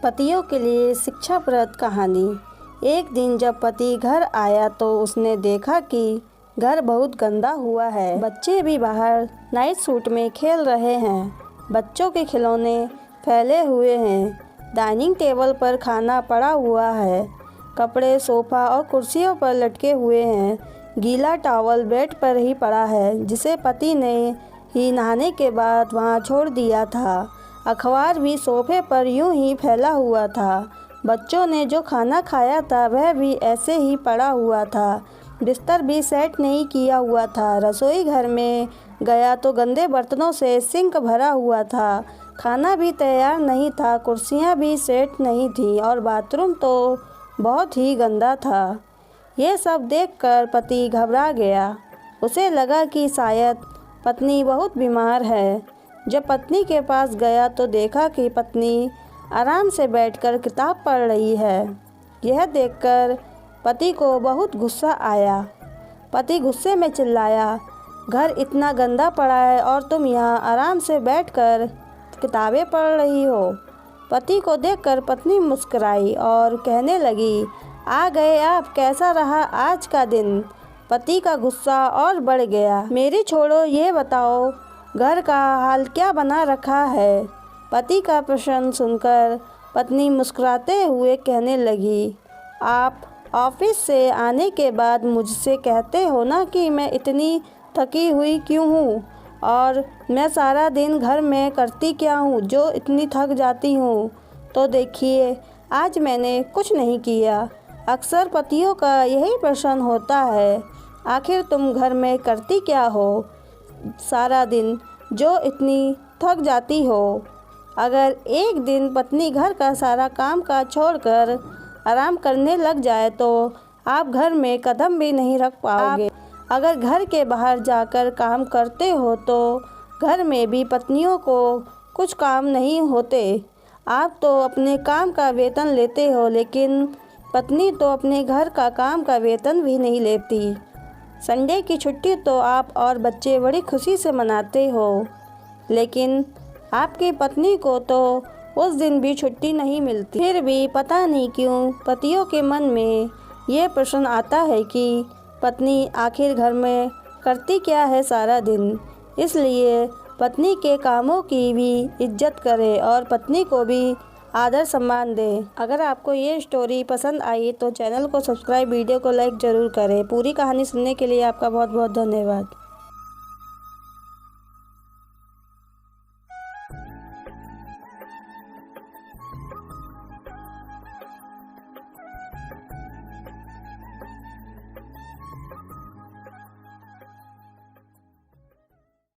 पतियों के लिए शिक्षाप्रद कहानी। एक दिन जब पति घर आया तो उसने देखा कि घर बहुत गंदा हुआ है। बच्चे भी बाहर नाइट सूट में खेल रहे हैं। बच्चों के खिलौने फैले हुए हैं। डाइनिंग टेबल पर खाना पड़ा हुआ है। कपड़े सोफ़ा और कुर्सियों पर लटके हुए हैं। गीला टॉवल बेड पर ही पड़ा है जिसे पति ने ही नहाने के बाद वहाँ छोड़ दिया था। अखबार भी सोफे पर यूं ही फैला हुआ था। बच्चों ने जो खाना खाया था वह भी ऐसे ही पड़ा हुआ था। बिस्तर भी सेट नहीं किया हुआ था। रसोई घर में गया तो गंदे बर्तनों से सिंक भरा हुआ था। खाना भी तैयार नहीं था। कुर्सियां भी सेट नहीं थी और बाथरूम तो बहुत ही गंदा था। ये सब देखकर पति घबरा गया। उसे लगा कि शायद पत्नी बहुत बीमार है। जब पत्नी के पास गया तो देखा कि पत्नी आराम से बैठकर किताब पढ़ रही है। यह देखकर पति को बहुत गुस्सा आया। पति गुस्से में चिल्लाया, घर इतना गंदा पड़ा है और तुम यहाँ आराम से बैठकर किताबें पढ़ रही हो। पति को देखकर पत्नी मुस्कुराई और कहने लगी, आ गए आप, कैसा रहा आज का दिन। पति का गुस्सा और बढ़ गया। मेरी छोड़ो, ये बताओ घर का हाल क्या बना रखा है। पति का प्रश्न सुनकर पत्नी मुस्कुराते हुए कहने लगी, आप ऑफिस से आने के बाद मुझसे कहते हो ना कि मैं इतनी थकी हुई क्यों हूँ और मैं सारा दिन घर में करती क्या हूँ जो इतनी थक जाती हूँ। तो देखिए, आज मैंने कुछ नहीं किया। अक्सर पतियों का यही प्रश्न होता है, आखिर तुम घर में करती क्या हो सारा दिन जो इतनी थक जाती हो। अगर एक दिन पत्नी घर का सारा काम काज छोड़कर आराम करने लग जाए तो आप घर में कदम भी नहीं रख पाओगे। अगर घर के बाहर जाकर काम करते हो तो घर में भी पत्नियों को कुछ काम नहीं होते। आप तो अपने काम का वेतन लेते हो, लेकिन पत्नी तो अपने घर का काम का वेतन भी नहीं लेती। संडे की छुट्टी तो आप और बच्चे बड़ी खुशी से मनाते हो, लेकिन आपकी पत्नी को तो उस दिन भी छुट्टी नहीं मिलती। फिर भी पता नहीं क्यों पतियों के मन में ये प्रश्न आता है कि पत्नी आखिर घर में करती क्या है सारा दिन। इसलिए पत्नी के कामों की भी इज्जत करें और पत्नी को भी आदर सम्मान दें। अगर आपको ये स्टोरी पसंद आई तो चैनल को सब्सक्राइब, वीडियो को लाइक ज़रूर करें। पूरी कहानी सुनने के लिए आपका बहुत बहुत धन्यवाद।